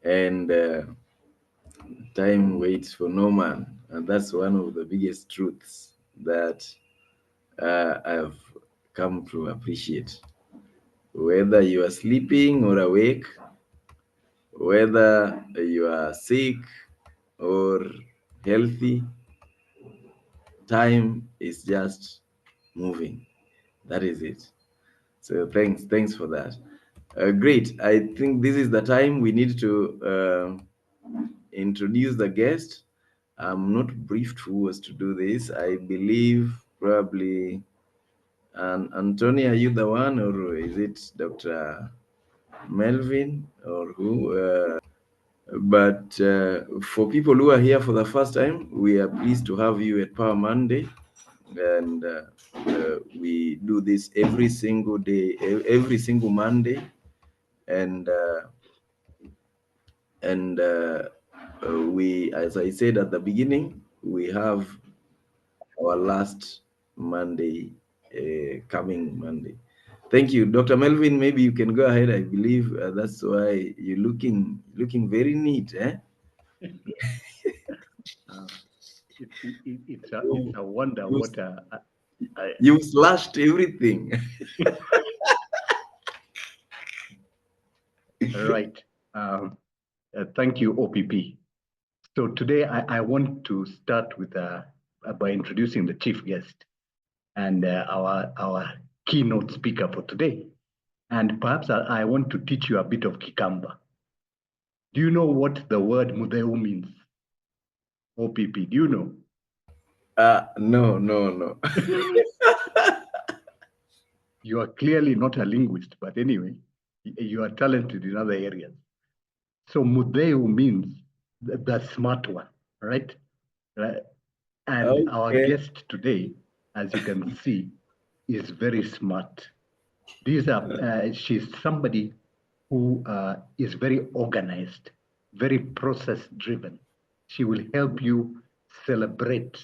and time waits for no man, and that's one of the biggest truths that I've come to appreciate. Whether you are sleeping or awake, whether you are sick or healthy, time is just moving. That is it. So thanks for that. Great. I think this is the time we need to introduce the guest. I'm not briefed who was to do this. I believe probably Anthony, are you the one, or is it Dr. Melvin, or who? But for people who are here for the first time, we are pleased to have you at Power Monday, and we do this every single day, every single Monday, and we, as I said at the beginning, we have our last Monday, coming Monday. Thank you, Dr. Melvin. Maybe you can go ahead. I believe that's why you're looking very neat, eh? It's a wonder You, what you slashed everything. right. Thank you, OPP. So today I want to start with by introducing the chief guest and our keynote speaker for today. And perhaps I want to teach you a bit of Kikamba. Do you know what the word Mutheu means? OPP, do you know? No. You are clearly not a linguist, but anyway, you are talented in other areas. So Mutheu means the smart one, right? And our Okay. guest today, as you can see, is very smart. She's somebody who is very organized, very process driven. She will help you celebrate.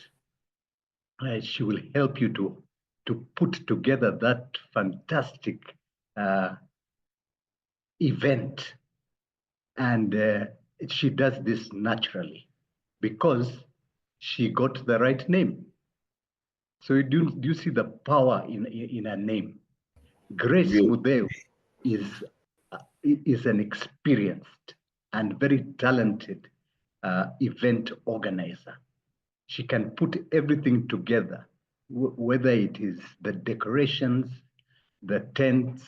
She will help you to put together that fantastic uh, event. And she does this naturally because she got the right name. So do you see the power in a name? Grace Good. Mutheu is an experienced and very talented event organizer. She can put everything together, whether it is the decorations, the tents,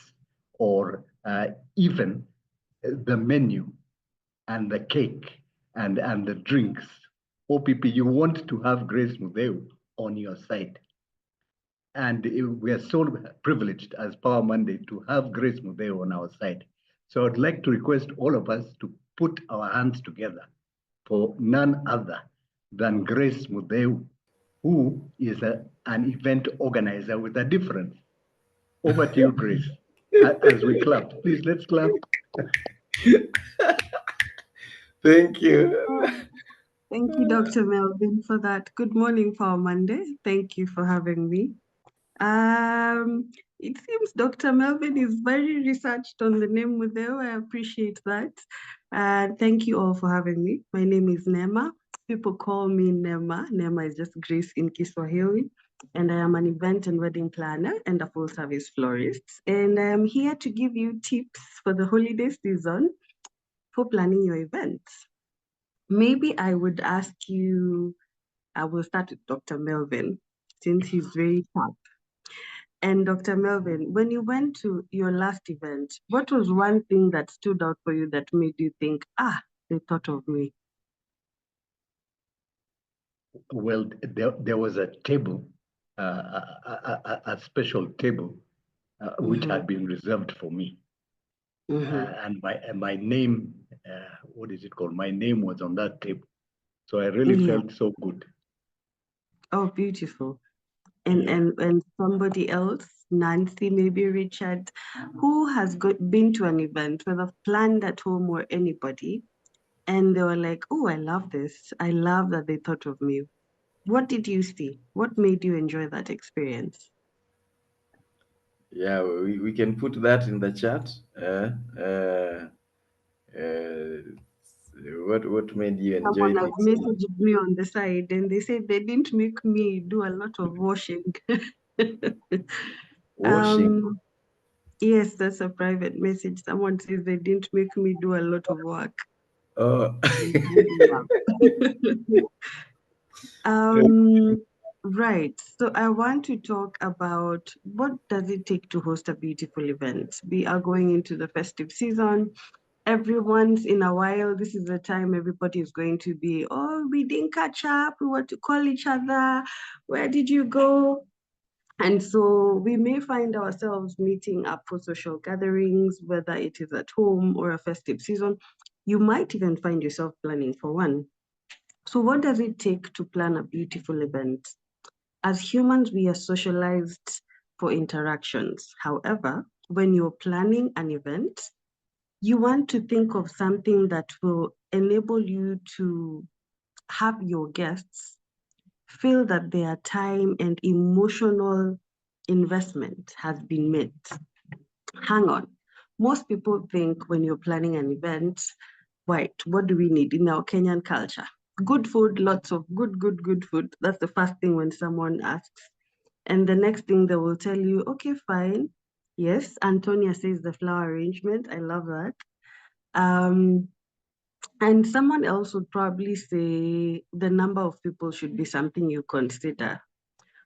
or even the menu and the cake and the drinks. OPP, you want to have Grace Mutheu on your side. And we are so privileged as Power Monday to have Grace Mutheu on our side. So I'd like to request all of us to put our hands together for none other than Grace Mutheu, who is an event organizer with a difference. Over to you, Grace. As we clap, please let's clap. Thank you. Thank you, Dr. Melvin, for that. Good morning, Power Monday. Thank you for having me. It seems Dr. Melvin is very researched on the name Mutheu. I appreciate that. And thank you all for having me. My name is Neema. People call me Neema. Neema is just Grace in Kiswahili. And I am an event and wedding planner and a full service florist. And I am here to give you tips for the holiday season for planning your events. Maybe I would ask you, I will start with Dr. Melvin, since he's very sharp. And Dr. Melvin, when you went to your last event, what was one thing that stood out for you that made you think, they thought of me? Well, there was a table, a special table, which had been reserved for me. And my name, what is it called? My name was on that table. So I really felt so good. Oh, beautiful. And somebody else, Nancy, maybe Richard, who has been to an event, whether planned at home or anybody, and they were like, oh, I love this. I love that they thought of me. What did you see? What made you enjoy that experience? Yeah, we can put that in the chat. What made you enjoy Someone has this? messaged me on the side and they said they didn't make me do a lot of washing. Washing. um, yes, that's a private message. Someone says they didn't make me do a lot of work. Oh. Um, right. So I want to talk about what does it take to host a beautiful event. We are going into the festive season. Every once in a while, this is the time everybody is going to be, oh, we didn't catch up. We want to call each other. Where did you go? And so we may find ourselves meeting up for social gatherings, whether it is at home or a festive season. You might even find yourself planning for one. So, what does it take to plan a beautiful event? As humans, we are socialized for interactions. However, when you're planning an event, you want to think of something that will enable you to have your guests feel that their time and emotional investment has been made. Hang on. Most people think when you're planning an event, right, what do we need in our Kenyan culture? Good food, lots of good food. That's the first thing when someone asks. And the next thing they will tell you, okay, fine. Yes, Antonia says the flower arrangement. I love that. Um, and someone else would probably say the number of people should be something you consider.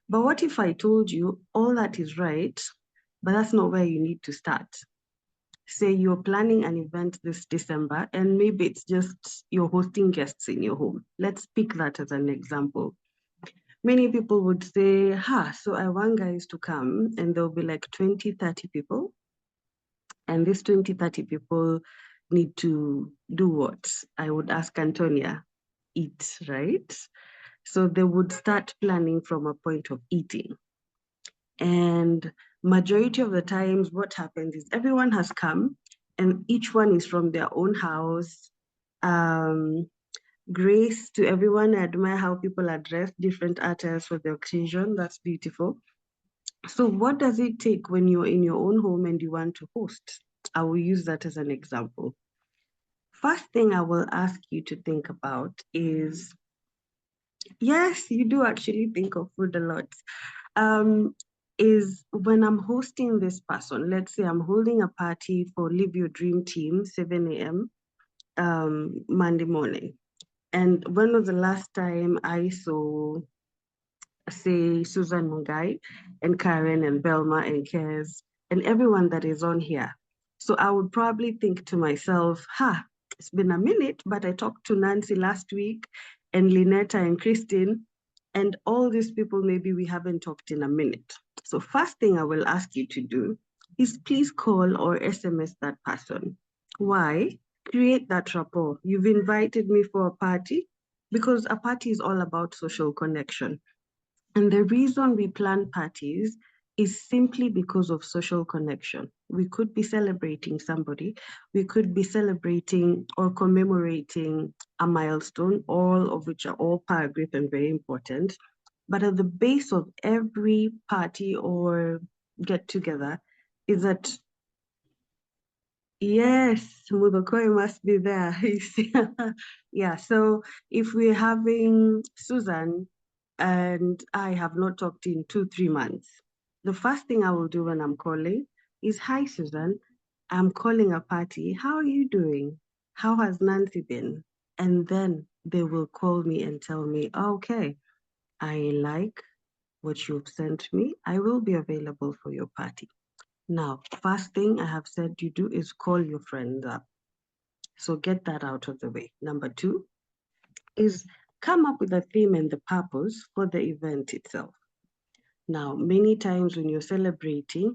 But what if I told you all that is right, but that's not where you need to start? Say you're planning an event this December, and maybe it's just you're hosting guests in your home. Let's pick that as an example. Many people would say, so I want guys to come, and there'll be like 20, 30 people. And these 20, 30 people need to do what? I would ask Antonia, eat, right? So they would start planning from a point of eating. And majority of the times, what happens is everyone has come and each one is from their own house. Um, Grace to everyone. I admire how people address different attires for the occasion. That's beautiful. So, what does it take when you're in your own home and you want to host? I will use that as an example. First thing I will ask you to think about is yes, you do actually think of food a lot. Um, is when I'm hosting this person, let's say I'm holding a party for Live Your Dream Team, 7 a.m. Monday morning. And when was the last time I saw, say, Susan Mungai and Karen and Belma and Kez and everyone that is on here? So I would probably think to myself, it's been a minute, but I talked to Nancy last week and Lynetta and Christine, and all these people, maybe we haven't talked in a minute. So first thing I will ask you to do is please call or SMS that person. Why? Create that rapport. You've invited me for a party because a party is all about social connection. And the reason we plan parties is simply because of social connection. We could be celebrating somebody, we could be celebrating or commemorating a milestone, all of which are all paragraph and very important. But at the base of every party or get together is that yes, Mudokoi must be there. Yeah, so if we're having Susan and I have not talked in 2, 3 months, the first thing I will do when I'm calling is, hi, Susan, I'm calling a party. How are you doing? How has Nancy been? And then they will call me and tell me, okay, I like what you've sent me. I will be available for your party. Now, first thing I have said you do is call your friends up. So get that out of the way. Number two is come up with a theme and the purpose for the event itself. Now, many times when you're celebrating,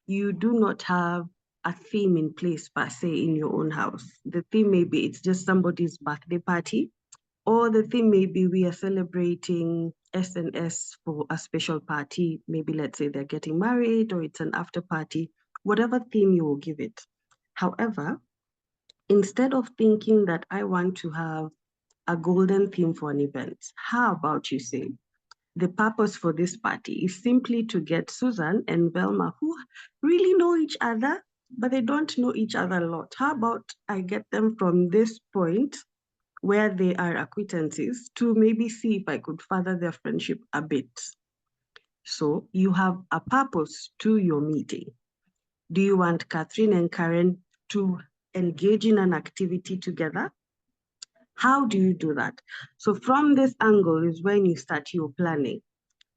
you do not have a theme in place per se in your own house. The theme maybe it's just somebody's birthday party, or the theme maybe we are celebrating SNS for a special party. Maybe let's say they're getting married or it's an after party, whatever theme you will give it. However, instead of thinking that I want to have a golden theme for an event, how about you say, the purpose for this party is simply to get Susan and Velma, who really know each other, but they don't know each other a lot. How about I get them from this point where they are acquaintances to maybe see if I could further their friendship a bit. So you have a purpose to your meeting. Do you want Catherine and Karen to engage in an activity together? How do you do that? So from this angle is when you start your planning.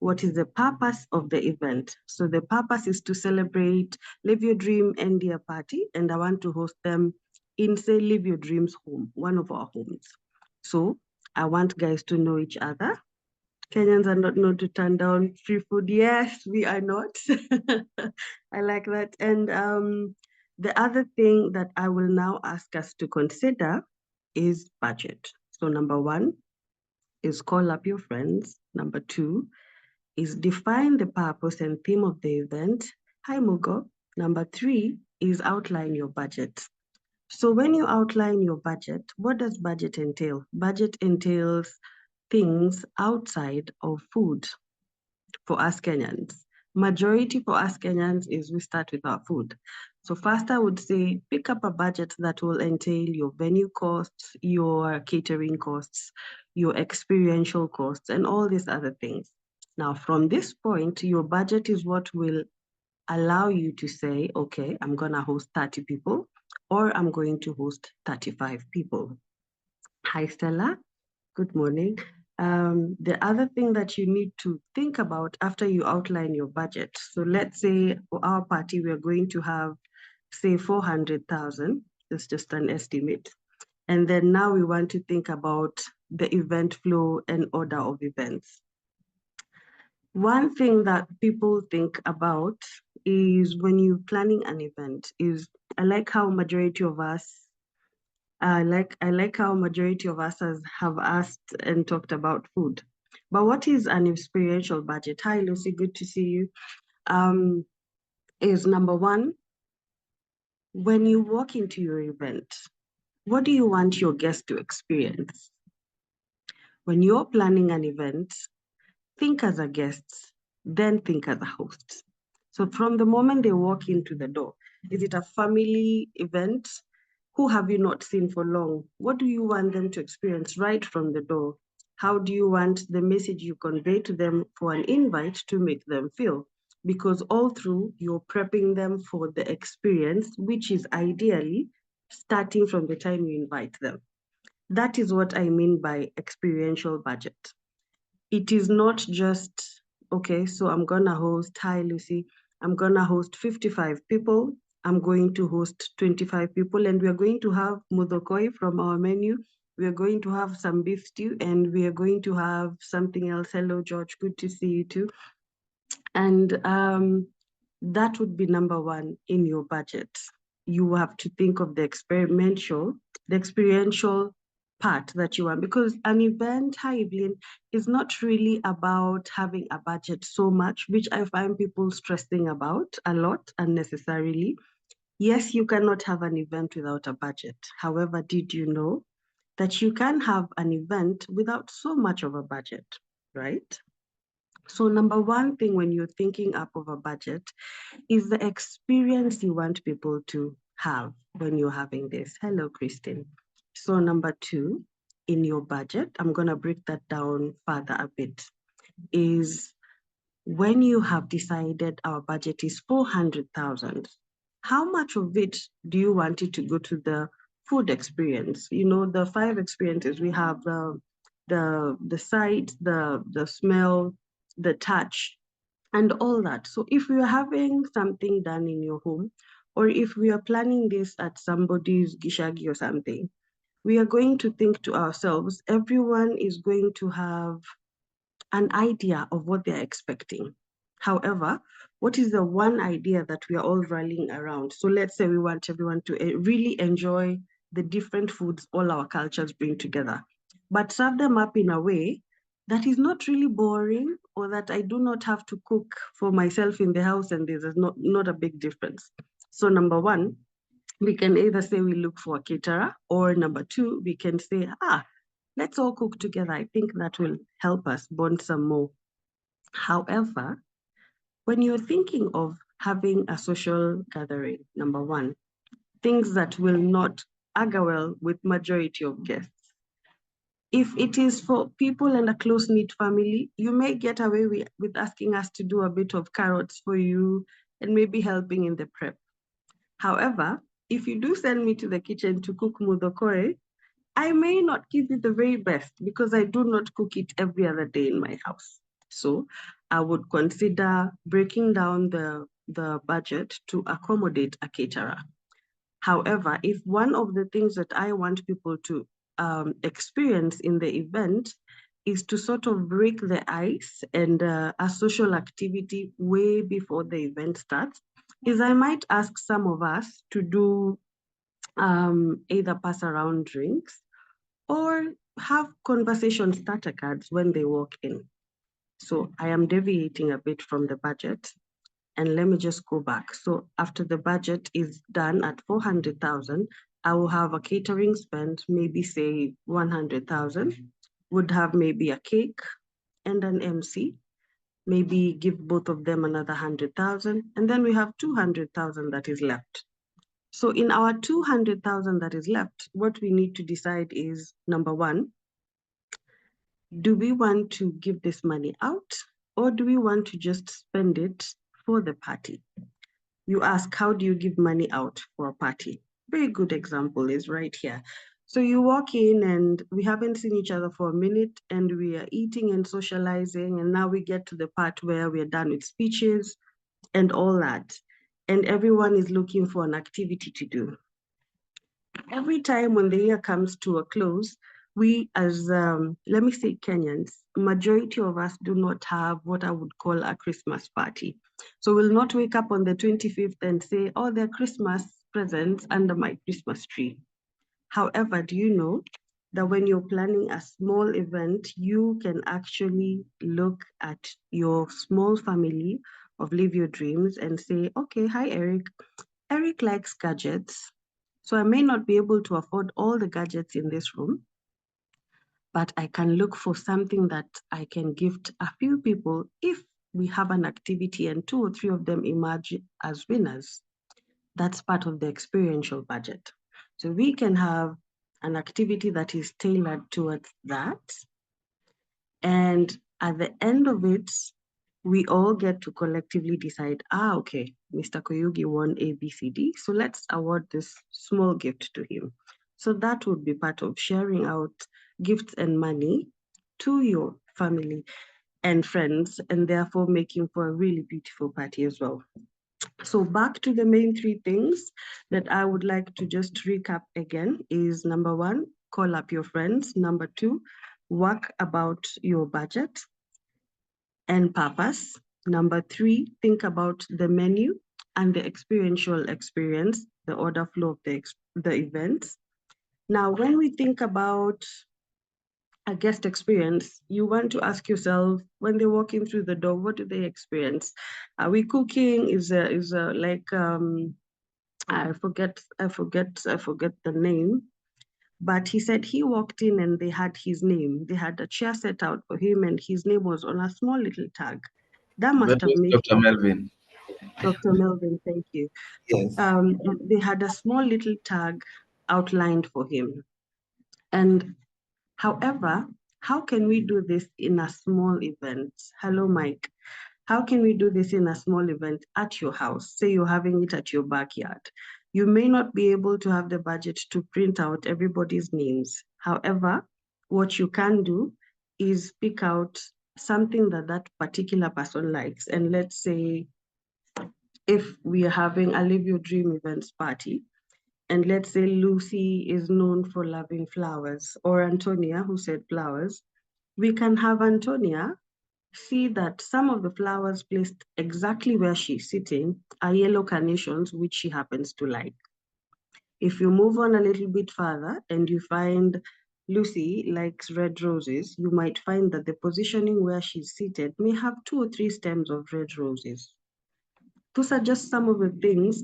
What is the purpose of the event? So the purpose is to celebrate Live Your Dream End Year Party, and I want to host them in, say, Live Your Dreams home, one of our homes. So I want guys to know each other. Kenyans are not known to turn down free food. Yes, we are not. I like that. And the other thing that I will now ask us to consider is budget. So number one is call up your friends. Number two is define the purpose and theme of the event. Hi, Mugo. Number three is outline your budget. So when you outline your budget, what does budget entail? Budget entails things outside of food for us Kenyans. Majority for us Kenyans is we start with our food. So first I would say pick up a budget that will entail your venue costs, your catering costs, your experiential costs, and all these other things. Now, from this point, your budget is what will allow you to say, okay, I'm going to host 30 people or I'm going to host 35 people. Hi, Stella. Good morning. The other thing that you need to think about after you outline your budget. So let's say for our party, we're going to have, say, 400,000. It's just an estimate. And then now we want to think about the event flow and order of events. One thing that people think about is when you're planning an event is I like how majority of us I like how majority of us have asked and talked about food. But what is an experiential budget? Hi, Lucy, good to see you. Is number one, when you walk into your event, what do you want your guests to experience? When you're planning an event, think as a guest, then think as a host. So from the moment they walk into the door, is it a family event? Who have you not seen for long? What do you want them to experience right from the door? How do you want the message you convey to them for an invite to make them feel? Because all through, you're prepping them for the experience, which is ideally starting from the time you invite them. That is what I mean by experiential budget. It is not just, okay, so I'm gonna host, hi Lucy, I'm gonna host 55 people, I'm going to host 25 people, and we are going to have mudokoi from our menu. We are going to have some beef stew, and we are going to have something else. Hello, George, good to see you too. And that would be number one in your budget. You have to think of the experiential part that you want, because an event, hi Evelyn, is not really about having a budget so much, which I find people stressing about a lot unnecessarily. Yes, you cannot have an event without a budget. However, did you know that you can have an event without so much of a budget, right? So number one thing when you're thinking up of a budget is the experience you want people to have when you're having this. Hello, Christine. So number two, in your budget, I'm going to break that down further a bit, is when you have decided our budget is 400,000, how much of it do you want it to go to the food experience? You know, the 5 experiences we have, the sight, the smell, the touch, and all that. So if we are having something done in your home, or if we are planning this at somebody's gishagi or something, we are going to think to ourselves, everyone is going to have an idea of what they're expecting. However, what is the one idea that we are all rallying around? So let's say we want everyone to really enjoy the different foods all our cultures bring together, but serve them up in a way that is not really boring, or that I do not have to cook for myself in the house and there's not a big difference. So number one, we can either say we look for a caterer, or number two, we can say, let's all cook together. I think that will help us bond some more. However, when you're thinking of having a social gathering, number one, things that will not agger well with majority of guests. If it is for people and a close-knit family, you may get away with asking us to do a bit of carrots for you and maybe helping in the prep. However, if you do send me to the kitchen to cook muthokoi, I may not give you the very best because I do not cook it every other day in my house. So I would consider breaking down the budget to accommodate a caterer. However, if one of the things that I want people to experience in the event is to sort of break the ice and a social activity way before the event starts, is I might ask some of us to do either pass around drinks or have conversation starter cards when they walk in. So I am deviating a bit from the budget. And let me just go back. So after the budget is done at 400,000, I will have a catering spend, maybe say 100,000, would have maybe a cake and an MC, maybe give both of them another 100,000, and then we have 200,000 that is left. So in our 200,000 that is left, what we need to decide is, number one, do we want to give this money out or do we want to just spend it for the party? You ask, how do you give money out for a party? Very good example is right here. So you walk in and we haven't seen each other for a minute and we are eating and socializing. And now we get to the part where we're done with speeches and all that. And everyone is looking for an activity to do. Every time when the year comes to a close, we as, let me say Kenyans, majority of us do not have what I would call a Christmas party. So we'll not wake up on the 25th and say, oh, there are Christmas presents under my Christmas tree. However, do you know that when you're planning a small event, you can actually look at your small family of Live Your Dreams and say, okay, hi, Eric. Eric likes gadgets. So I may not be able to afford all the gadgets in this room, but I can look for something that I can gift a few people if we have an activity and 2 or 3 of them emerge as winners. That's part of the experiential budget. So we can have an activity that is tailored towards that. And at the end of it, we all get to collectively decide, okay, Mr. Koyugi won ABCD, so let's award this small gift to him. So that would be part of sharing out gifts and money to your family and friends, and therefore making for a really beautiful party as well. So back to the main 3 things that I would like to just recap again is, number 1, call up your friends. Number 2, work about your budget and purpose. Number 3, think about the menu and the experiential experience, the order flow of the events. Now, when we think about a guest experience, you want to ask yourself, when they're walking through the door, what do they experience? Are we cooking? Is like I forget the name. But he said he walked in and they had his name. They had a chair set out for him and his name was on a small little tag. That must That have was made Dr. Melvin. Dr. Melvin, thank you. Yes. They had a small little tag outlined for him. And however, how can we do this in a small event? Hello, Mike. How can we do this in a small event at your house? Say you're having it at your backyard. You may not be able to have the budget to print out everybody's names. However, what you can do is pick out something that that particular person likes. And let's say if we are having a Live Your Dream events party, and let's say Lucy is known for loving flowers, or Antonia, who said flowers, we can have Antonia see that some of the flowers placed exactly where she's sitting are yellow carnations, which she happens to like. If you move on a little bit further and you find Lucy likes red roses, you might find that the positioning where she's seated may have 2 or 3 stems of red roses. Those are just some of the things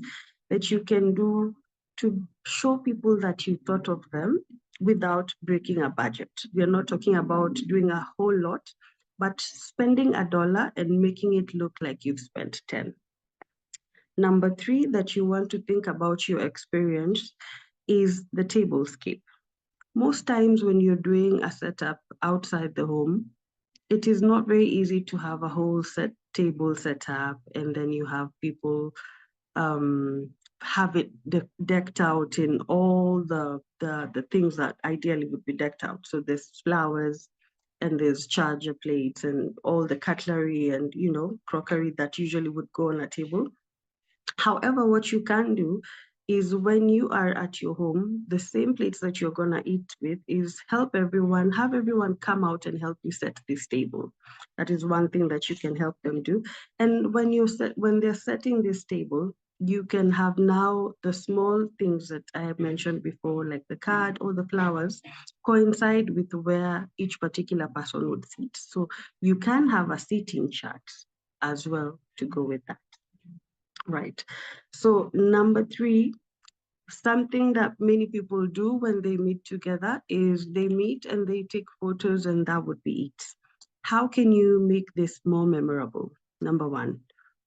that you can do to show people that you thought of them without breaking a budget. We are not talking about doing a whole lot, but spending $1 and making it look like you've spent 10. Number 3 that you want to think about your experience is the tablescape. Most times when you're doing a setup outside the home, it is not very easy to have a whole table set up, and then you have people um, have it decked out in all the things that ideally would be decked out. So there's flowers, and there's charger plates, and all the cutlery and crockery that usually would go on a table. However, what you can do is when you are at your home, the same plates that you're gonna eat with is have everyone come out and help you set this table. That is one thing that you can help them do. And when they're setting this table, you can have now the small things that I have mentioned before, like the card or the flowers, coincide with where each particular person would sit. So you can have a seating chart as well to go with that. Right. So number three, something that many people do when they meet together is they meet and they take photos, and that would be it. How can you make this more memorable? Number one,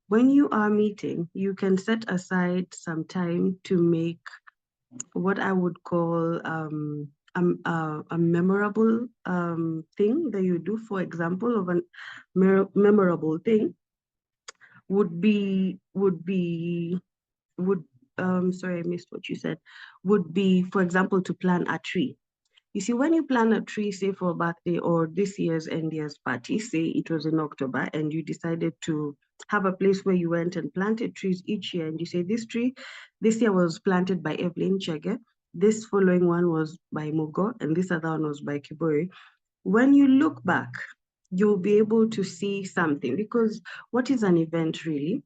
when you are meeting, you can set aside some time to make what I would call a memorable thing that you do. For example, of a memorable thing would sorry, I missed what you said, would be, for example, to plant a tree. You see, when you plant a tree, say for a birthday or this year's end year's party, say it was in October, and you decided to have a place where you went and planted trees each year, and you say, this tree this year was planted by Evelyn Chege, this following one was by Mugo, and this other one was by Kibori. When you look back, you'll be able to see something, because what is an event really?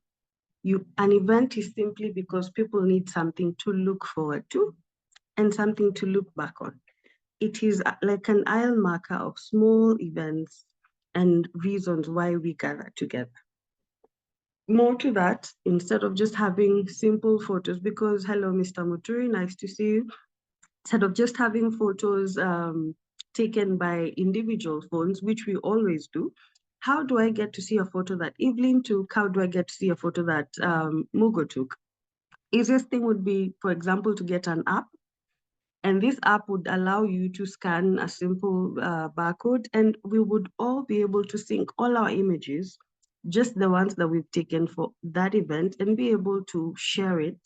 An event is simply because people need something to look forward to and something to look back on. It is like an aisle marker of small events and reasons why we gather together. More to that, instead of just having simple photos, because hello, Mr. Muturi, nice to see you. Instead of just having photos taken by individual phones, which we always do, how do I get to see a photo that Evelyn took? How do I get to see a photo that Mugo took? Easiest thing would be, for example, to get an app. And this app would allow you to scan a simple barcode, and we would all be able to sync all our images, just the ones that we've taken for that event, and be able to share it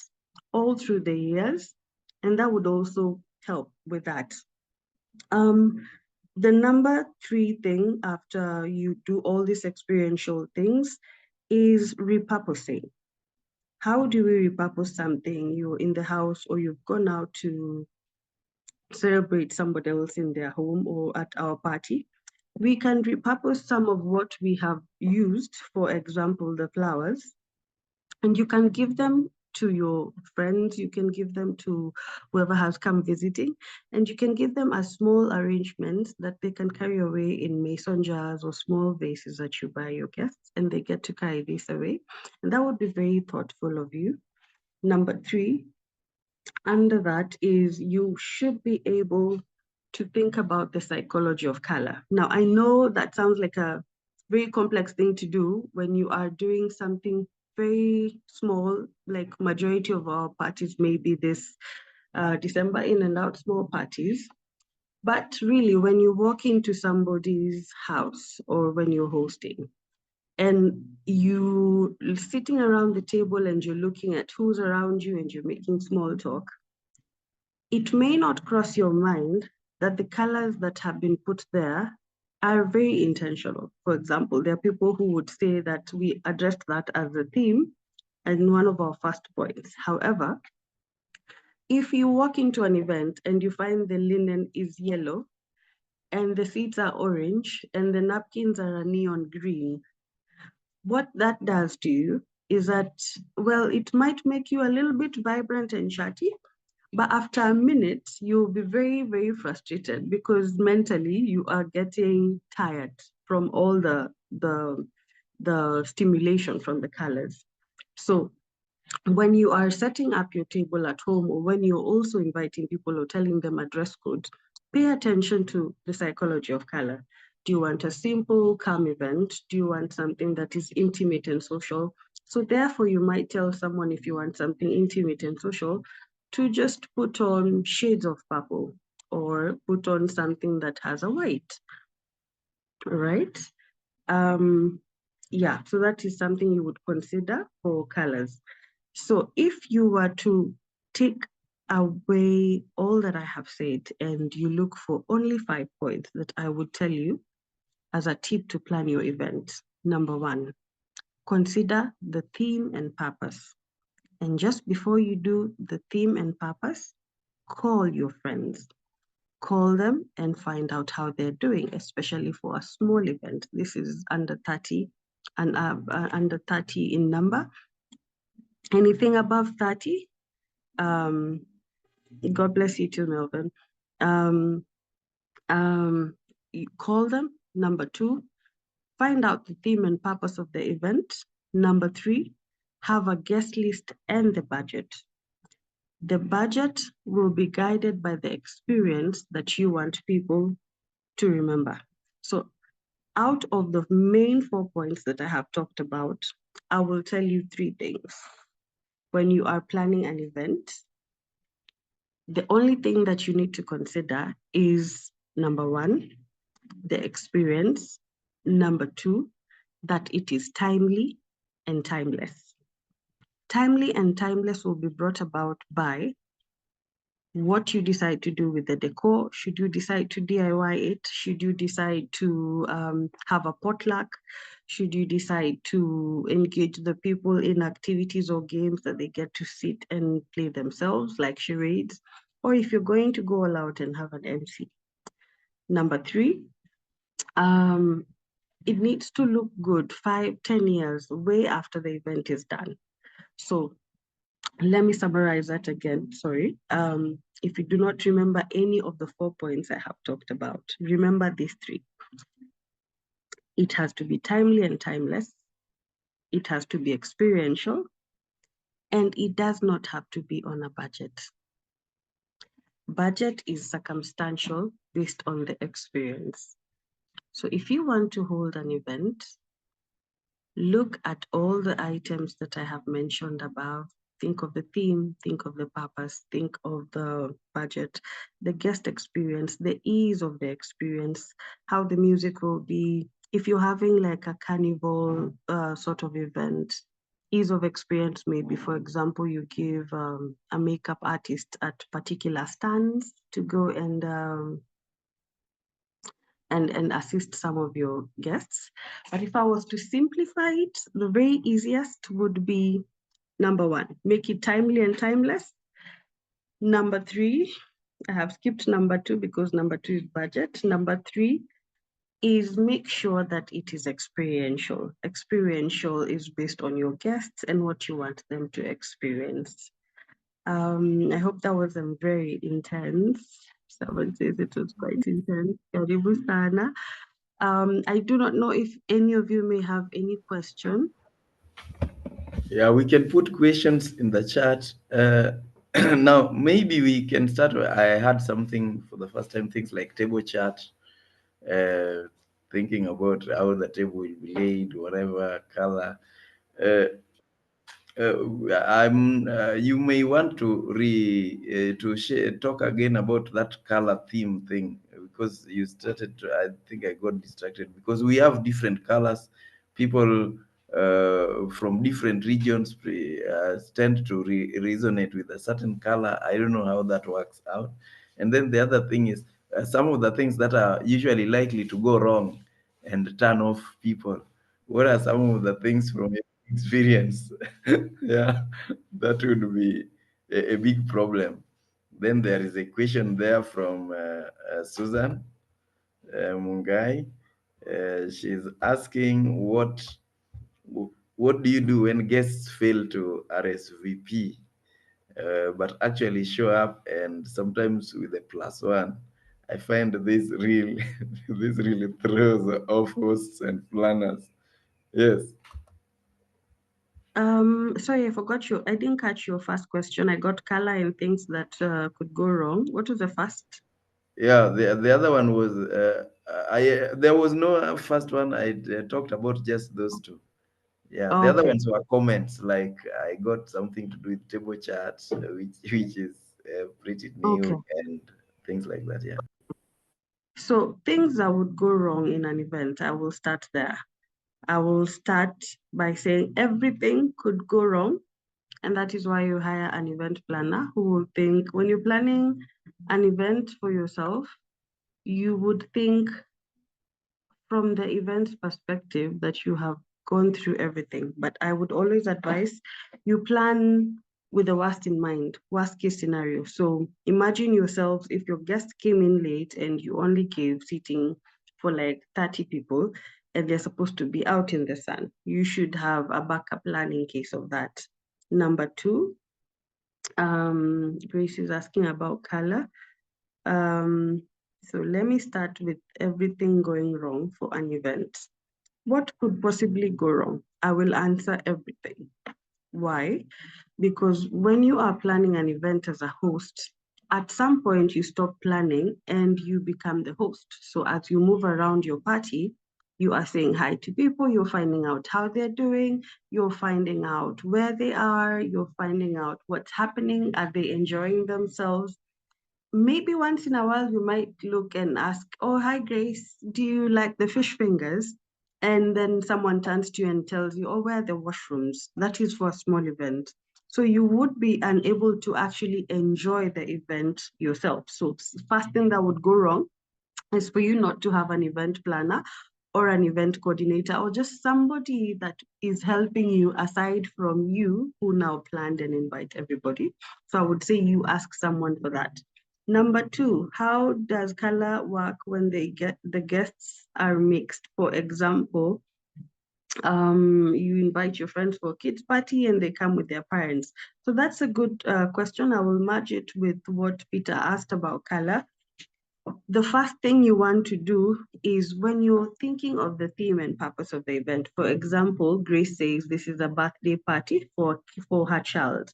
all through the years. And that would also help with that. The number three thing after you do all these experiential things is repurposing. How do we repurpose something? You're in the house, or you've gone out to celebrate somebody else in their home or at our party. We can repurpose some of what we have used, for example, the flowers, and you can give them to your friends, you can give them to whoever has come visiting, and you can give them as small arrangements that they can carry away in mason jars or small vases that you buy your guests, and they get to carry this away. And that would be very thoughtful of you. Number three, under that is you should be able to think about the psychology of color. Now, I know that sounds like a very complex thing to do when you are doing something very small, like majority of our parties may be this December in and out small parties. But really, when you walk into somebody's house or when you're hosting, and you sitting around the table and you're looking at who's around you and you're making small talk, it may not cross your mind that the colors that have been put there are very intentional. For example, there are people who would say that we addressed that as a theme and one of our first points. However, if you walk into an event and you find the linen is yellow and the seats are orange and the napkins are a neon green, what that does to you is that, well, it might make you a little bit vibrant and chatty, but after a minute, you'll be very, very frustrated because mentally you are getting tired from all the stimulation from the colors. So when you are setting up your table at home, or when you're also inviting people or telling them a dress code, pay attention to the psychology of color. Do you want a simple, calm event? Do you want something that is intimate and social? So therefore, you might tell someone, if you want something intimate and social, to just put on shades of purple, or put on something that has a white, right? Um, yeah, so that is something you would consider for colors. So if you were to take away all that I have said and you look for only 5 points that I would tell you as a tip to plan your event. Number one, consider the theme and purpose. And just before you do the theme and purpose, call your friends. Call them and find out how they're doing, especially for a small event. This is under 30 and under 30 in number. Anything above 30, um, God bless you too, Melvin. Um, you call them. Number two, find out the theme and purpose of the event. Number three, have a guest list and the budget. The budget will be guided by the experience that you want people to remember. So out of the main 4 points that I have talked about, I will tell you three things. When you are planning an event, the only thing that you need to consider is number one, the experience. Number two, that it is timely and timeless. Timely and timeless will be brought about by what you decide to do with the decor. Should you decide to DIY it? Should you decide to have a potluck? Should you decide to engage the people in activities or games that they get to sit and play themselves, like charades? Or if you're going to go all out and have an MC. Number three, um, it needs to look good 5, 10 years, way after the event is done. So let me summarize that again. Sorry. If you do not remember any of the 4 points I have talked about, remember these three. It has to be timely and timeless. It has to be experiential. And it does not have to be on a budget. Budget is circumstantial based on the experience. So if you want to hold an event, look at all the items that I have mentioned above. Think of the theme, think of the purpose, think of the budget, the guest experience, the ease of the experience, how the music will be. If you're having like a carnival sort of event, ease of experience maybe, for example, you give a makeup artist at particular stands to go and assist some of your guests. But if I was to simplify it, the very easiest would be number one, make it timely and timeless. Number three, I have skipped number two because number two is budget. Number three is make sure that it is experiential. Experiential is based on your guests and what you want them to experience. I hope that wasn't very intense. Someone says it was quite intense. Karibu sana. I do not know if any of you may have any question. Yeah, we can put questions in the chat. Now, maybe we can start. I had something for the first time, things like table chart, uh, thinking about how the table will be laid, whatever color. Uh, you may want to talk again about that color theme thing because you started. I think I got distracted because we have different colors. People from different regions tend to resonate with a certain color. I don't know how that works out. And then the other thing is some of the things that are usually likely to go wrong and turn off people. What are some of the things from your experience? Yeah, that would be a big problem. Then there is a question there from Susan Mungai. She's asking what do you do when guests fail to RSVP, but actually show up and sometimes with a +1? I find this real this really throws off hosts and planners. Yes. Sorry, I didn't catch your first question. I got color and things that could go wrong. What was the first? Yeah, the other one was I there was no first one. I talked about just those two. Yeah, the other Okay, ones were comments like I got something to do with table charts, which is pretty okay. new and things like that. Yeah. So things that would go wrong in an event, I will start there. I will start by saying everything could go wrong. And that is why you hire an event planner who will think, when you're planning an event for yourself, you would think from the event perspective that you have gone through everything. But I would always advise you plan with the worst in mind, worst case scenario. So imagine yourselves if your guest came in late and you only gave seating for like 30 people and they're supposed to be out in the sun. You should have a backup plan in case of that. Number two, Grace is asking about color. So let me start with everything going wrong for an event. What could possibly go wrong? I will answer everything. Why? Because when you are planning an event as a host, at some point you stop planning and you become the host. So as you move around your party, you are saying hi to people, you're finding out how they're doing, you're finding out where they are, you're finding out what's happening, are they enjoying themselves? Maybe once in a while you might look and ask, oh, hi, Grace, do you like the fish fingers? And then someone turns to you and tells you, oh, where are the washrooms? That is for a small event. So you would be unable to actually enjoy the event yourself. So first thing that would go wrong is for you not to have an event planner or an event coordinator or just somebody that is helping you aside from you who now planned and invite everybody. So I would say you ask someone for that. Number two, how does color work when the guests are mixed? For example, you invite your friends for a kids party and they come with their parents. So that's a good question. I will merge it with what Peter asked about color. The first thing you want to do is when you're thinking of the theme and purpose of the event. For example, Grace says this is a birthday party for her child.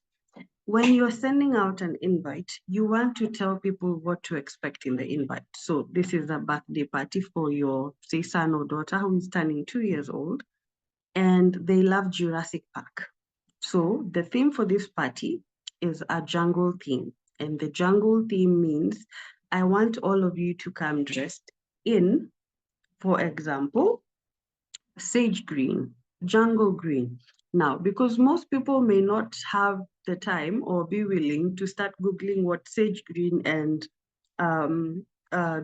When you're sending out an invite, you want to tell people what to expect in the invite. So this is a birthday party for your, say, son or daughter who is turning 2 years old, and they love Jurassic Park. So the theme for this party is a jungle theme. And the jungle theme means I want all of you to come dressed in, for example, sage green, jungle green. Now, because most people may not have the time or be willing to start Googling what sage green and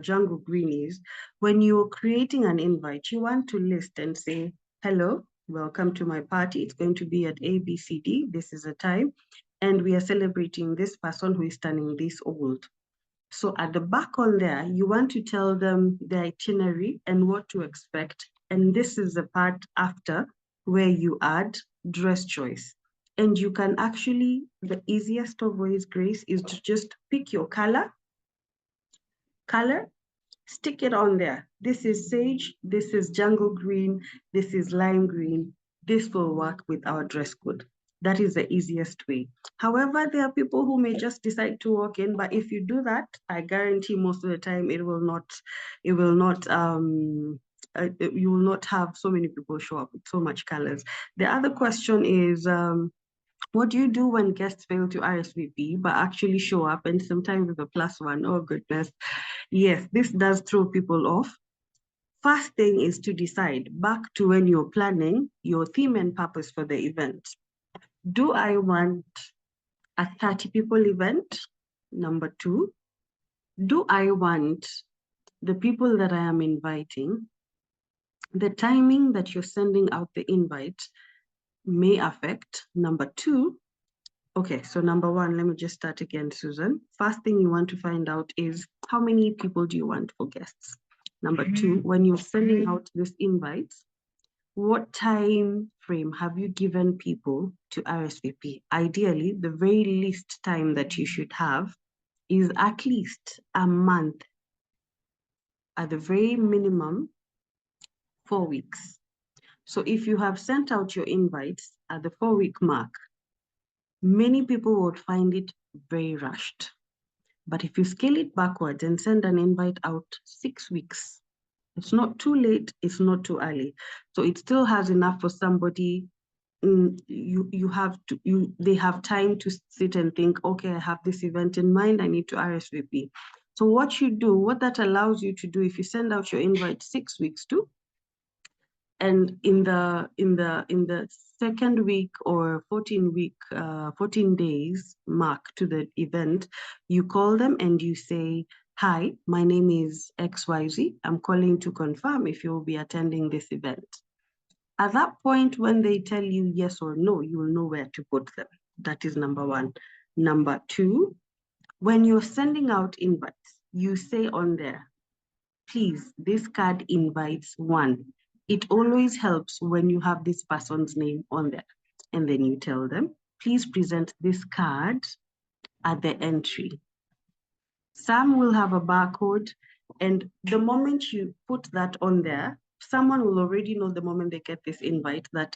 jungle green is, when you're creating an invite, you want to list and say, hello, welcome to my party. It's going to be at ABCD. This is a time. And we are celebrating this person who is turning this old. So at the back on there, you want to tell them the itinerary and what to expect. And this is the part after where you add dress choice. And you can actually, the easiest of ways, Grace, is to just pick your color, stick it on there. This is sage, this is jungle green, this is lime green. This will work with our dress code. That is the easiest way. However, there are people who may just decide to walk in, but if you do that, I guarantee most of the time you will not have so many people show up with so much colors. The other question is, what do you do when guests fail to RSVP but actually show up and sometimes with a +1? Oh goodness. Yes, this does throw people off. First thing is to decide back to when you're planning your theme and purpose for the event. Do I want a 30 people event? Number two, do I want the people that I am inviting, the timing that you're sending out the invite may affect. Number two, okay, so number one, let me just start again, Susan. First thing you want to find out is how many people do you want for guests? Number two, when you're sending out this invite, what time frame have you given people to RSVP? Ideally, the very least time that you should have is at least a month, at the very minimum, 4 weeks. So if you have sent out your invites at the 4-week mark, many people would find it very rushed. But if you scale it backwards and send an invite out 6 weeks, it's not too late, it's not too early. So it still has enough for somebody. They have time to sit and think, okay, I have this event in mind, I need to RSVP. So what you do, what that allows you to do, if you send out your invite 6 weeks to, and in the second week or 14 days mark to the event, you call them and you say, hi, my name is XYZ. I'm calling to confirm if you'll be attending this event. At that point, when they tell you yes or no, you will know where to put them. That is number one. Number two, when you're sending out invites, you say on there, please, this card invites one. It always helps when you have this person's name on there. And then you tell them, please present this card at the entry. Some will have a barcode, and the moment you put that on there, someone will already know the moment they get this invite that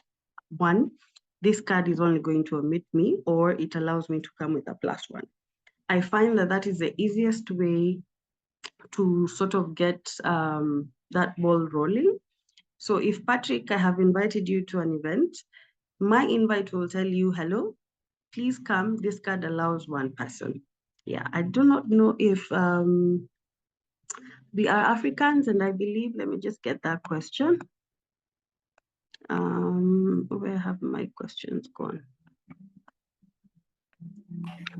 one, this card is only going to omit me, or it allows me to come with a +1. I find that that is the easiest way to sort of get that ball rolling. So if Patrick, I have invited you to an event, my invite will tell you, hello, please come. This card allows one person. Yeah, I do not know if we are Africans, and I believe, let me just get that question. Where have my questions gone?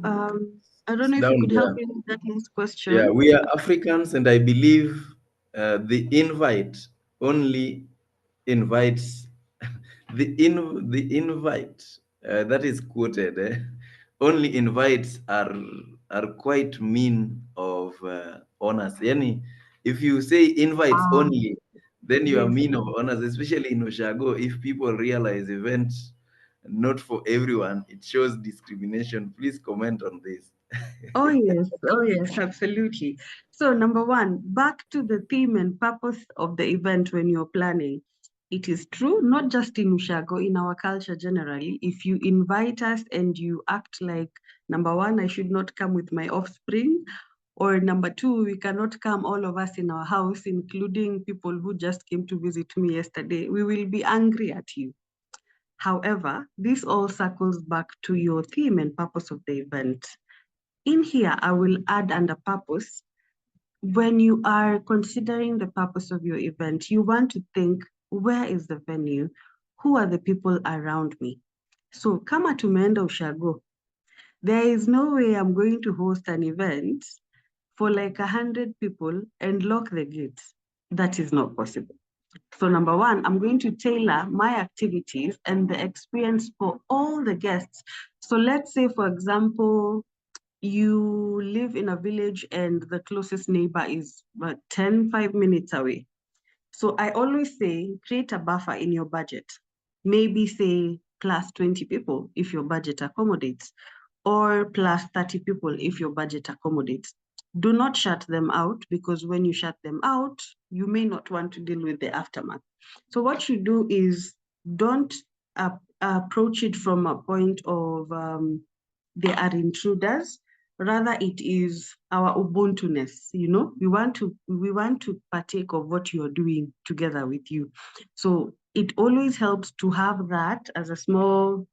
I don't know if you Down could help there. me with that last Yeah, question. we are Africans, and I believe the invite only invites the invite that is quoted. Only invites are quite mean of honors. Yani, if you say invites Um, only, then you are yes. mean of honors, especially in Oshago. If people realize events not for everyone, it shows discrimination. Please comment on this. Oh yes, absolutely. So number one, back to the theme and purpose of the event when you're planning. It is true, not just in Ushago, in our culture generally. If you invite us and you act like, number one, I should not come with my offspring, or number two, we cannot come all of us in our house, including people who just came to visit me yesterday, we will be angry at you. However, this all circles back to your theme and purpose of the event. In here, I will add under purpose. When you are considering the purpose of your event, you want to think, where is the venue? Who are the people around me? So kama tumeenda Ushago, there is no way I'm going to host an event for like 100 people and lock the gates. That is not possible. So number one, I'm going to tailor my activities and the experience for all the guests. So let's say, for example, you live in a village and the closest neighbor is 5 minutes away. So I always say, create a buffer in your budget. Maybe say plus 20 people if your budget accommodates, or plus 30 people if your budget accommodates. Do not shut them out, because when you shut them out, you may not want to deal with the aftermath. So what you do is, don't approach it from a point of they are intruders. Rather, it is our ubuntu-ness. We want to partake of what you're doing together with you. So it always helps to have that as a small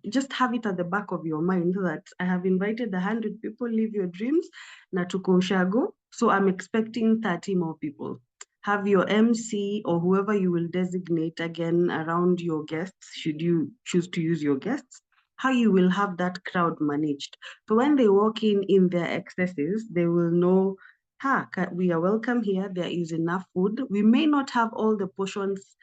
just have it at the back of your mind that I have invited 100 people, live your dreams, na tuko Ushago, so I'm expecting 30 more people. Have your MC or whoever you will designate again around your guests, should you choose to use your guests, how you will have that crowd managed. So when they walk in their excesses, they will know, we are welcome here, there is enough food. We may not have all the portions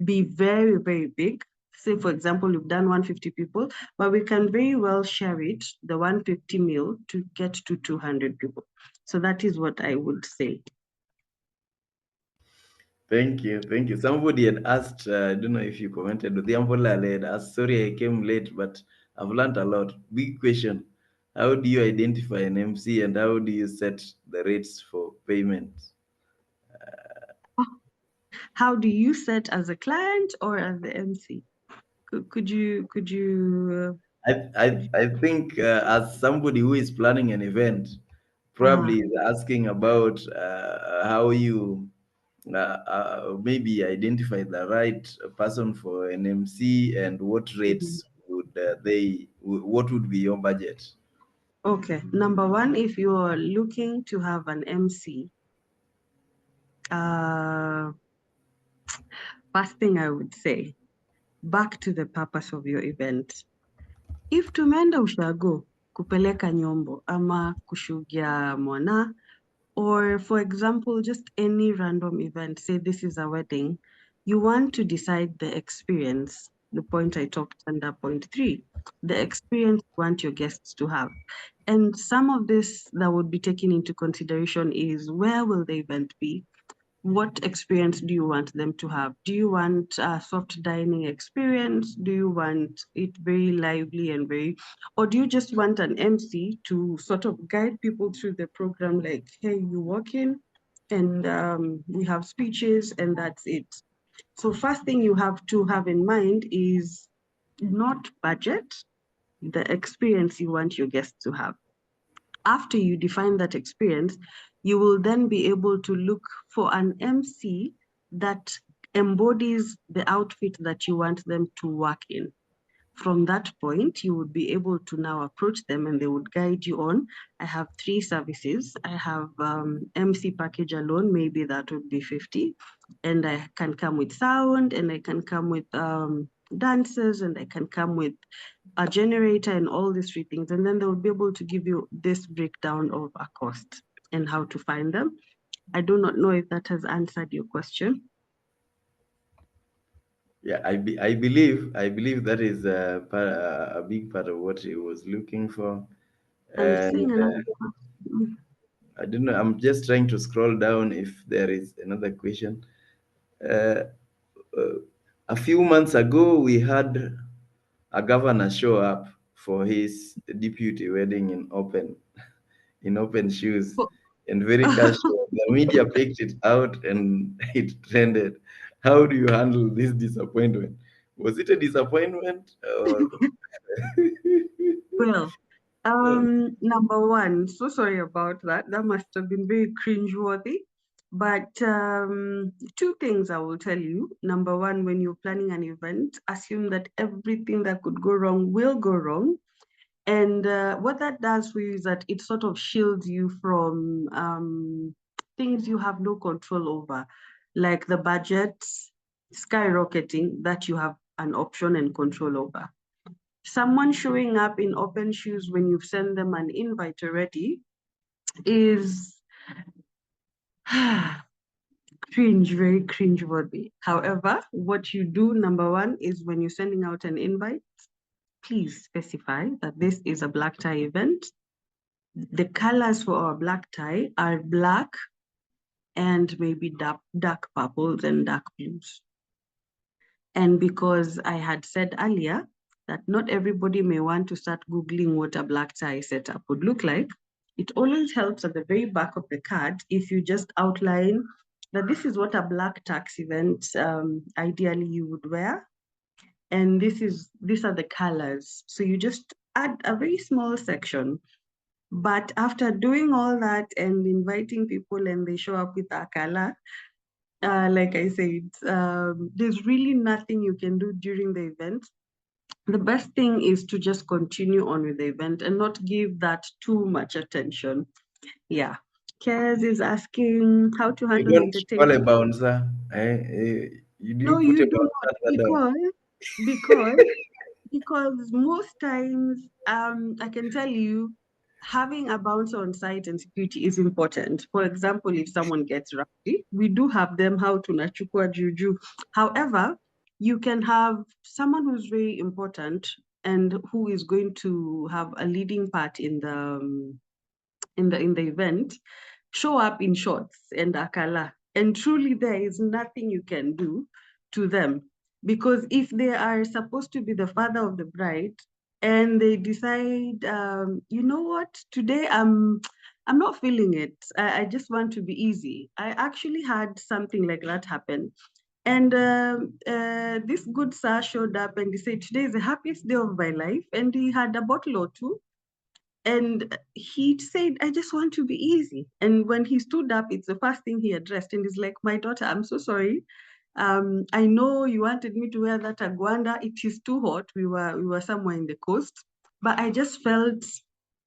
be very, very big. Say, for example, you've done 150 people, but we can very well share it, the 150 meal, to get to 200 people. So that is what I would say. Thank you, thank you. Somebody had asked, I don't know if you commented, the Ambola had asked, sorry I came late, but I've learned a lot. Big question. How do you identify an MC and how do you set the rates for payment? How do you set as a client or as the MC? Could you I think as somebody who is planning an event, uh, probably is asking about how you maybe identify the right person for an MC and what mhm. rates would what would be your budget? Okay, number one, if you're looking to have an MC, first thing I would say, back to the purpose of your event. If tumeenda ushago kupeleka nyombo ama kushugia mwana, or for example, just any random event, say this is a wedding, you want to decide the experience, the point I talked under point 3, the experience you want your guests to have. And some of this that would be taken into consideration is, where will the event be? What experience do you want them to have? Do you want a soft dining experience? Do you want it very lively and very, or do you just want an MC to sort of guide people through the program? Like, hey, you walk in and we have speeches and that's it. So first thing you have to have in mind is not budget, the experience you want your guests to have. After you define that experience, you will then be able to look for an MC that embodies the outfit that you want them to work in. From that point, you would be able to now approach them and they would guide you on. I have 3 services. I have MC package alone, maybe that would be 50. And I can come with sound, and I can come with dancers, and I can come with a generator and all these 3 things. And then they will be able to give you this breakdown of a cost and how to find them. I do not know if that has answered your question. Yeah, I believe that is a big part of what he was looking for. I'm And seeing another question. I don't know. I'm just trying to scroll down if there is another question. Uh, uh, a few months ago, we had a governor show up for his deputy wedding in open shoes and very casual. The media picked it out and it trended. How do you handle this disappointment? Was it a disappointment or? Well, number one, so sorry about that. That must have been very cringeworthy. But 2 things I will tell you. Number one, when you're planning an event, assume that everything that could go wrong will go wrong. And what that does for you is that it sort of shields you from things you have no control over, like the budget skyrocketing that you have an option and control over. Someone showing up in open shoes when you've sent them an invite already is very cringe-worthy. However, what you do, number one, is when you're sending out an invite, please specify that this is a black tie event. The colors for our black tie are black and maybe dark purples and dark blues. And because I had said earlier that not everybody may want to start Googling what a black tie setup would look like, it always helps at the very back of the card if you just outline that this is what a black tax event ideally you would wear. And these are the colors. So you just add a very small section. But after doing all that and inviting people and they show up with a color, like I said, there's really nothing you can do during the event. The best thing is to just continue on with the event and not give that too much attention. Yeah. Kez is asking how to You handle don't call a entertainment. bouncer. Do No, you put a you do bouncer not, at the door? because because most times, I can tell you, having a bouncer on site and security is important. For example, if someone gets rowdy, we do have them how to nachukua juju. However, you can have someone who's very important and who is going to have a leading part in the event show up in shorts and akala. And truly, there is nothing you can do to them. Because if they are supposed to be the father of the bride and they decide, you know what, today I'm not feeling it. I just want to be easy. I actually had something like that happen. And this good sir showed up and he said, today is the happiest day of my life. And he had a bottle or two and he said, I just want to be easy. And when he stood up, it's the first thing he addressed. And he's like, my daughter, I'm so sorry. I know you wanted me to wear that agwanda. It is too hot. We were somewhere in the coast. But I just felt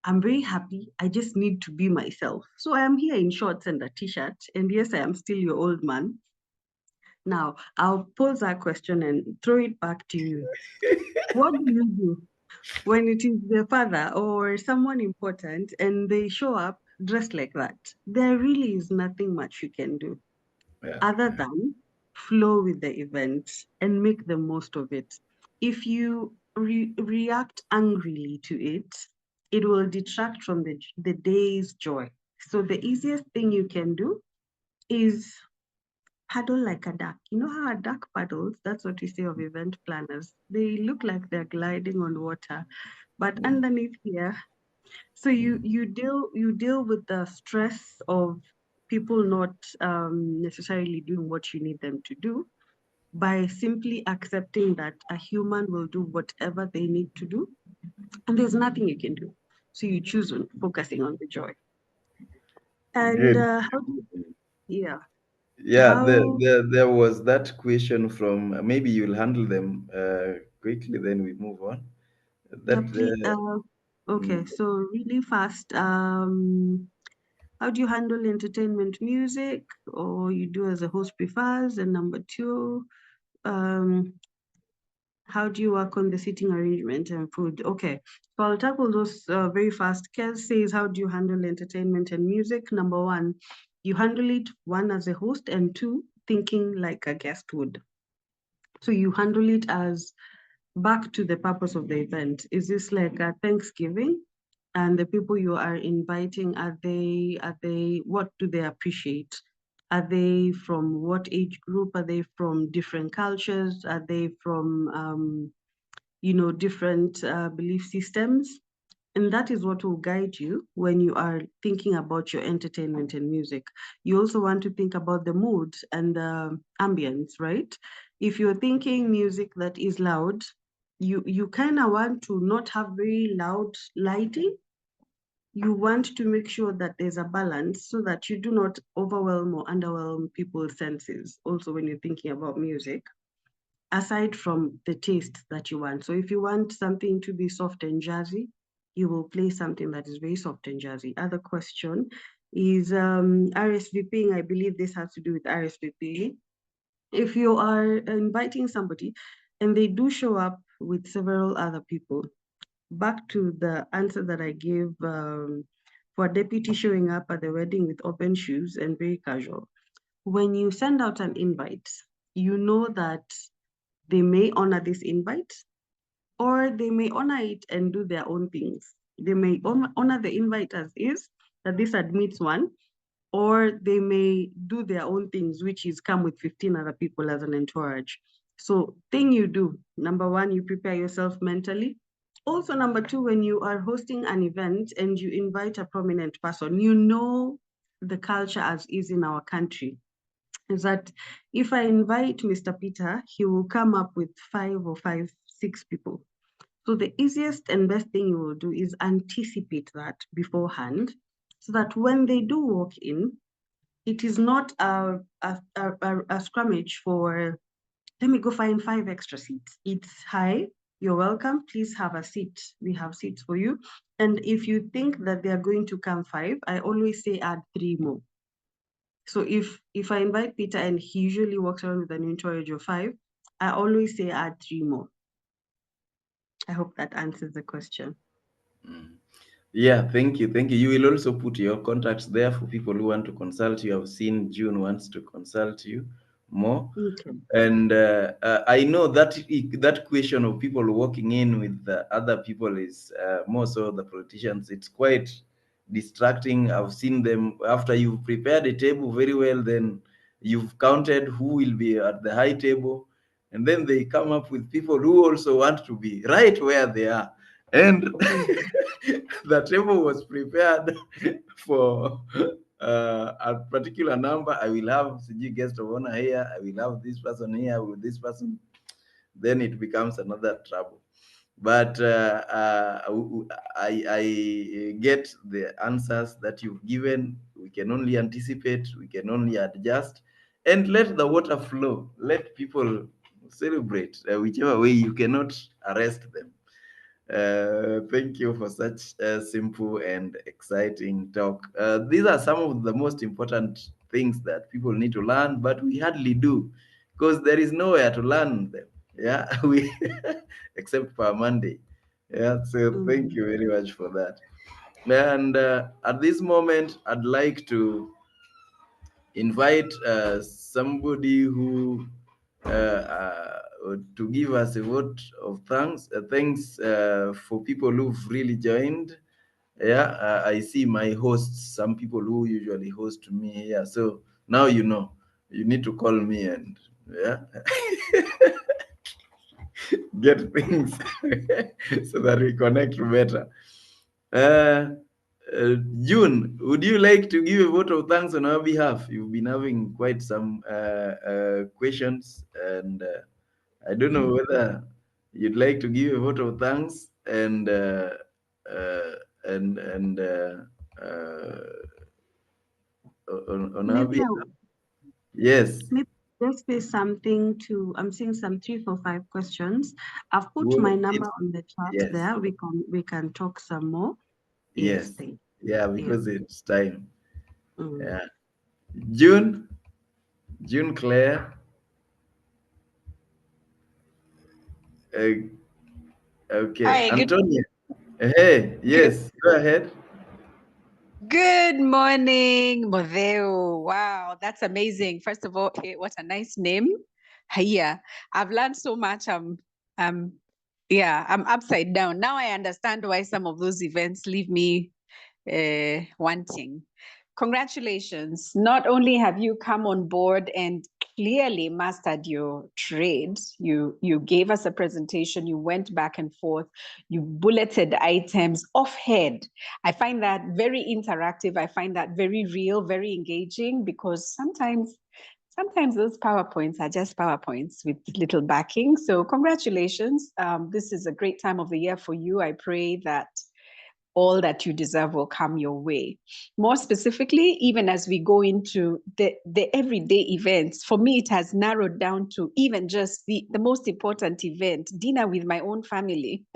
I'm very happy. I just need to be myself. So I am here in shorts and a t-shirt. And yes, I am still your old man. Now, I'll pose that question and throw it back to you. What do you do when it is the father or someone important and they show up dressed like that? There really is nothing much you can do Yeah. other than flow with the event and make the most of it. If you react angrily to it, it will detract from the day's joy. So the easiest thing you can do is paddle like a duck. You know how a duck paddles? That's what we say of event planners. They look like they're gliding on water, but Mm, underneath here, so mm. you deal with the stress of people not necessarily doing what you need them to do by simply accepting that a human will do whatever they need to do, and there's nothing you can do. So you choose on focusing on the joy. And Good. how do yeah Yeah, how there was that question from maybe you'll handle them quickly, then we move on. That okay, mm, so really fast. How do you handle entertainment music, or you do as a host prefers? And number two, um, how do you work on the seating arrangement and food? Okay, so I'll tackle those very fast. Kes says, how do you handle entertainment and music? Number one, you handle it one as a host, and two, thinking like a guest would. So you handle it as back to the purpose of the event. Is this like a Thanksgiving? And the people you are inviting, are they what do they appreciate? Are they from what age group? Are they from different cultures? Are they from different belief systems? And that is what will guide you when you are thinking about your entertainment and music. You also want to think about the mood and the ambience, right? If you're thinking music that is loud, you kind of want to not have very loud lighting. You want to make sure that there's a balance so that you do not overwhelm or underwhelm people's senses also when you're thinking about music, aside from the taste that you want. So if you want something to be soft and jazzy, you will play something that is very soft and jazzy. Other question is RSVPing. I believe this has to do with RSVPing. If you are inviting somebody and they do show up with several other people, back to the answer that I gave for deputy showing up at the wedding with open shoes and very casual. When you send out an invite, you know that they may honor this invite or they may honor it and do their own things. They may honor the invite as is, that this admits one, or they may do their own things, which is come with 15 other people as an entourage. So, thing you do, number one, you prepare yourself mentally. Also, number two, when you are hosting an event and you invite a prominent person, you know the culture as is in our country is that if I invite Mr. Peter, he will come up with five, six people. So the easiest and best thing you will do is anticipate that beforehand so that when they do walk in, it is not a scrummage for, let me go find five extra seats. It's hi, you're welcome. Please have a seat. We have seats for you. And if you think that they are going to come five, I always say add three more. So if I invite Peter and he usually walks around with an entourage of five, I always say add three more. I hope that answers the question. mm. Yeah, thank you. Thank you. You will also put your contacts there for people who want to consult you. I've seen June wants to consult you more. Okay. And I know that that question of people walking in with other people is more so the politicians. It's quite distracting. I've seen them after you've prepared a table very well, then you've counted who will be at the high table, and then they come up with people who also want to be right where they are. And Mhm. the table was prepared for a particular number. I will have CG guest of honor here. I will have this person here with this person. Then it becomes another trouble. But I get the answers that you've given. We can only anticipate. We can only adjust, and let the water flow. Let people celebrate whichever way. You cannot arrest them. Thank you for such a simple and exciting talk. These are some of the most important things that people need to learn, but we hardly do because there is nowhere to learn them. Yeah, we except for Monday. Yeah, so thank you very much for that. And at this moment, I'd like to invite somebody who to give us a vote of thanks. Thanks for people who've really joined. Yeah, I see my hosts, some people who usually host me here. So now you know, you need to call me and yeah, get things so that we connect better. Uh, June, would you like to give a vote of thanks on our behalf? You've been having quite some questions, and I don't know whether you'd like to give a vote of thanks uh, and uh, on our Maybe behalf. Yes. maybe just say something to, I'm seeing some 3, 4, 5 questions. I've put Well, my number it's, on the chat yes. there. We can talk some more. Yes, Yes. thank Yeah, you. because it's time. Mm. Yeah. June. June Claire. Uh, okay. Hi, Antonia. Hey, good yes, go ahead. good morning, Mutheu. Wow, that's amazing. First of all, hey, what a nice name. Hiya. I've learned so much. I'm upside down. Now I understand why some of those events leave me wanting. Congratulations. Not only have you come on board and clearly mastered your trade, you gave us a presentation, you went back and forth, you bulleted items offhead. I find that very interactive. I find that very real, very engaging, because sometimes those PowerPoints are just PowerPoints with little backing. So congratulations. This is a great time of the year for you. I pray that all that you deserve will come your way. More specifically, even as we go into the everyday events, for me, it has narrowed down to even just the most important event, dinner with my own family.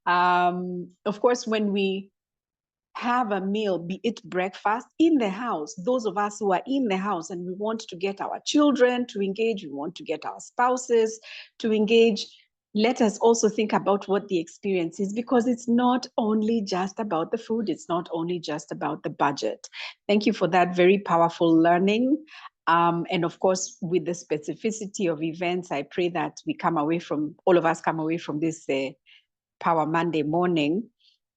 Of course, when we have a meal, be it breakfast in the house, those of us who are in the house and we want to get our children to engage, we want to get our spouses to engage, let us also think about what the experience is, because it's not only just about the food, it's not only just about the budget. Thank you for that very powerful learning. And of course, with the specificity of events, I pray that all of us come away from this Power Monday morning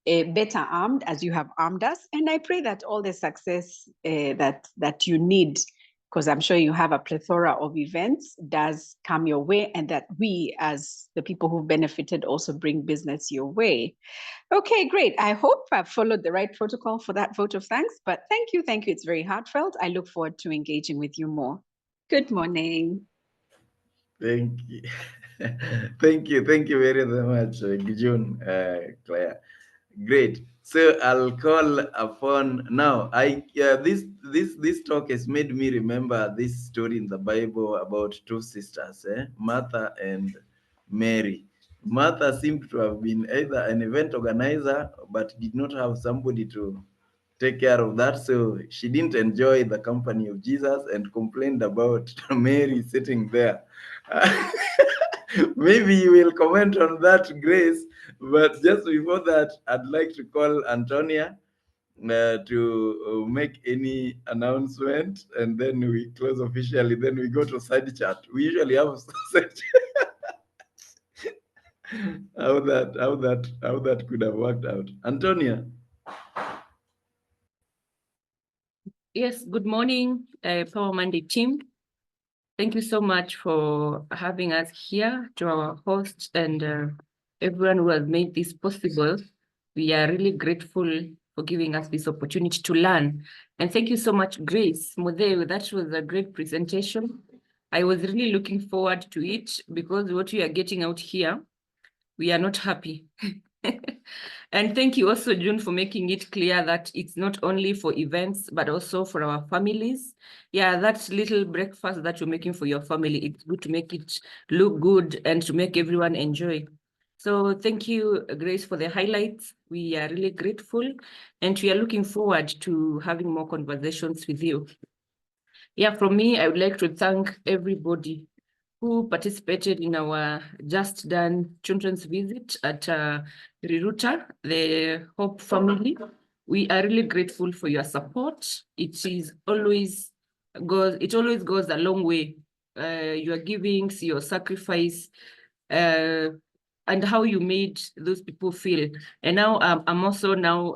better armed as you have armed us. And I pray that all the success that you need, because I'm sure you have a plethora of events, does come your way, and that we, as the people who've benefited, also bring business your way. Okay, great. I hope I've followed the right protocol for that vote of thanks, but thank you. It's very heartfelt. I look forward to engaging with you more. Good morning. Thank you. Thank you very much, June, Claire. Great. So I'll call upon now. This talk has made me remember this story in the Bible about two sisters, Martha and Mary. Martha seemed to have been either an event organizer, but did not have somebody to take care of that. So she didn't enjoy the company of Jesus and complained about Mary sitting there. Maybe you will comment on that, Grace. But just before that, I'd like to call Antonia to make any announcement, and then we close officially. Then we go to side chat. We usually have side how that could have worked out. Antonia. Yes, good morning, Power Monday team. Thank you so much for having us here, to our hosts and everyone who has made this possible. We are really grateful for giving us this opportunity to learn. And thank you so much, Grace Mutheu. That was a great presentation. I was really looking forward to it, because what we are getting out here, we are not happy. And thank you also, June, for making it clear that it's not only for events, but also for our families. Yeah, that little breakfast that you're making for your family, it's good to make it look good and to make everyone enjoy. So thank you, Grace, for the highlights. We are really grateful, and we are looking forward to having more conversations with you. Yeah, from me, I would like to thank everybody who participated in our just done children's visit at Riruta, the Hope family. We are really grateful for your support. It always goes a long way. Your givings, your sacrifice, and how you made those people feel. And now I'm also now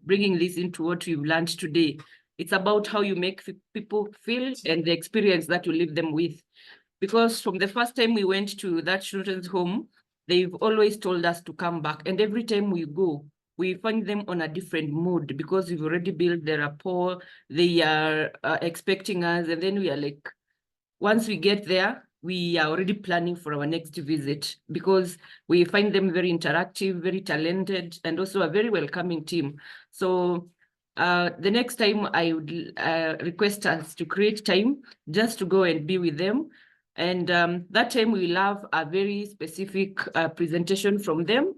bringing this into what we've learned today. It's about how you make people feel and the experience that you leave them with. Because from the first time we went to that children's home, they've always told us to come back. And every time we go, we find them on a different mood because we've already built their rapport. They are expecting us. And then we are like, once we get there, we are already planning for our next visit because we find them very interactive, very talented, and also a very welcoming team. So the next time I would request us to create time just to go and be with them. And that time we will have a very specific presentation from them.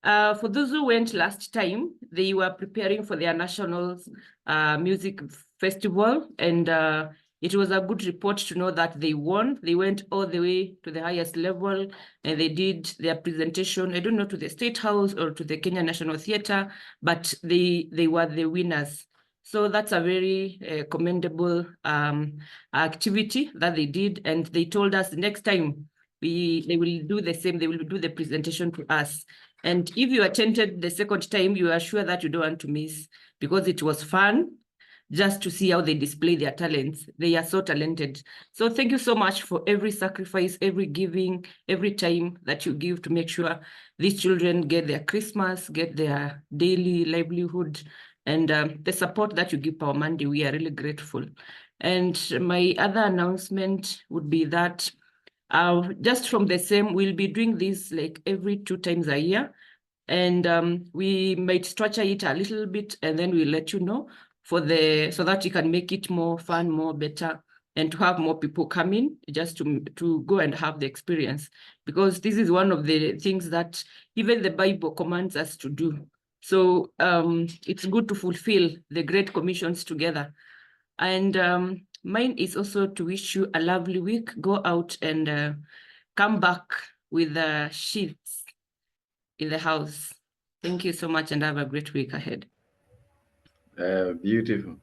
For those who went last time, they were preparing for their national music festival, and it was a good report to know that they won. They went all the way to the highest level, and they did their presentation, I don't know, to the State House or to the Kenya National Theatre, but they were the winners. So that's a very commendable activity that they did, and they told us next time they will do the same. They will do the presentation to us. And if you attended the second time, you are sure that you don't want to miss because it was fun just to see how they display their talents. They are so talented. So thank you so much for every sacrifice, every giving, every time that you give to make sure these children get their Christmas, get their daily livelihood, and the support that you give Power Monday. We are really grateful. And my other announcement would be that just from the same, we'll be doing this like every 2 times a year. And we might structure it a little bit and then we'll let you know so that you can make it more fun, more better, and to have more people come in just to go and have the experience. Because this is one of the things that even the Bible commands us to do. So it's good to fulfill the Great Commissions together. And mine is also to wish you a lovely week. Go out and come back with the sheets in the house. Thank you so much and have a great week ahead. Beautiful.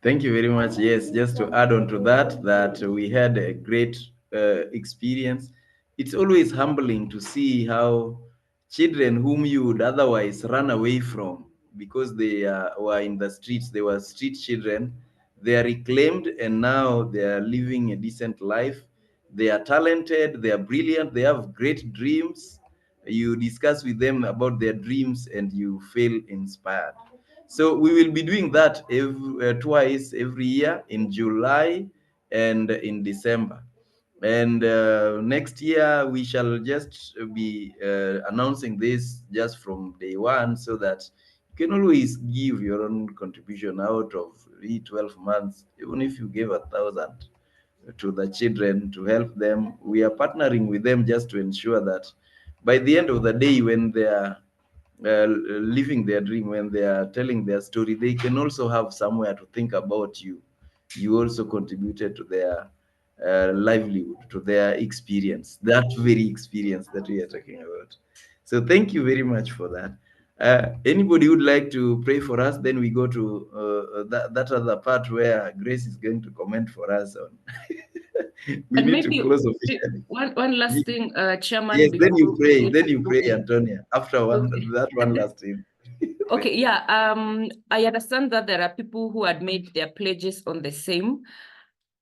Thank you very much. Yes, just to add on to that we had a great experience. It's always humbling to see how children whom you would otherwise run away from because they were in the streets, they were street children, they are reclaimed and now they are living a decent life. They are talented, they are brilliant, they have great dreams. You discuss with them about their dreams and you feel inspired. So we will be doing that twice every year, in July and in December. And next year we shall just be announcing this just from day one, so that you can always give your own contribution out of 12 months. Even if you give 1,000 to the children to help them, we are partnering with them just to ensure that by the end of the day, when they are living their dream, when they are telling their story, they can also have somewhere to think about you. You also contributed to their livelihood, to their experience, that very experience that we are talking about. So thank you very much for that. Anybody would like to pray for us? Then we go to that other part where Grace is going to comment for us on. We And need to maybe close officially. one last thing, Chairman. Yes, then you before we pray. get Then to you pray, closing. Antonia. After Okay. that one last thing. Okay, yeah. I understand that there are people who had made their pledges on the same.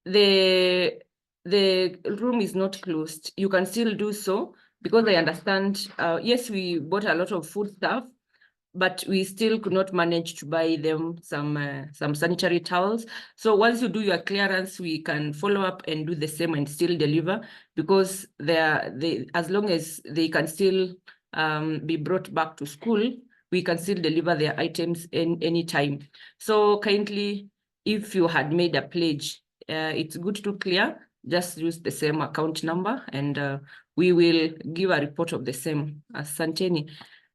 The room is not closed. You can still do so because I understand. Yes, we bought a lot of food stuff, but we still could not manage to buy them some sanitary towels. So once you do your clearance, we can follow up and do the same and still deliver, because as long as they can still be brought back to school, we can still deliver their items any time. So kindly, if you had made a pledge, it's good to clear just use the same account number and we will give a report of the same. Asanteni.